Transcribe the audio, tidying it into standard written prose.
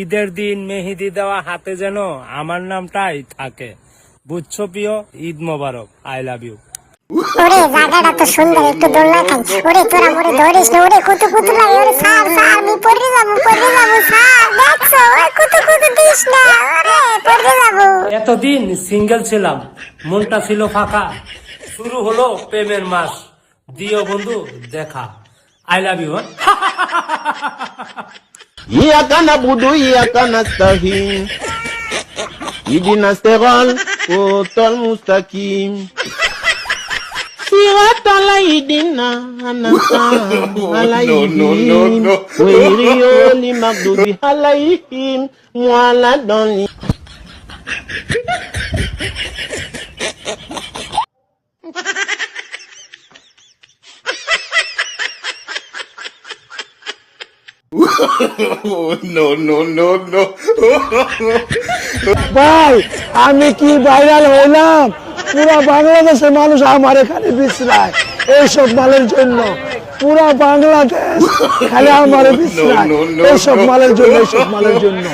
ঈদের দিন মেহেদি দেওয়া হাতে যেন আমার নামটাই থাকে। বুঝছো প্রিয়? ঈদ মোবারক, আই লাভ ইউ। ওরে জায়গাটা তো সুন্দর, একটু দোলনা খাই। ওরে তোরা মরে ধরিস না, ওরে কুতু কুতু লাগে। ওরে স্যার স্যার আমি পড়ে যাবো স্যার, দেখছো ওই কুতু কুতু দিস না, ওরে পড়ে যাবো। এতদিন সিঙ্গেল ছিলাম, মনটা ছিল ফাঁকা, শুরু হলো প্রেমের মাস। দিও বন্ধু দেখা, I love you. Iyaka na'budu iyaka nasta'in. Ihdinas siratal mustaqim. Siratal ladzina an'amta alaihim ghairil maghdubi alaihim waladdallin. ভাই আমি কি ভাইরাল হইলাম? পুরা বাংলাদেশের মানুষ আমার এখানে বিশ্রায় এইসব মালের জন্য। পুরা বাংলাদেশ খালি আমার বিশ্রায় এইসব মালের জন্য।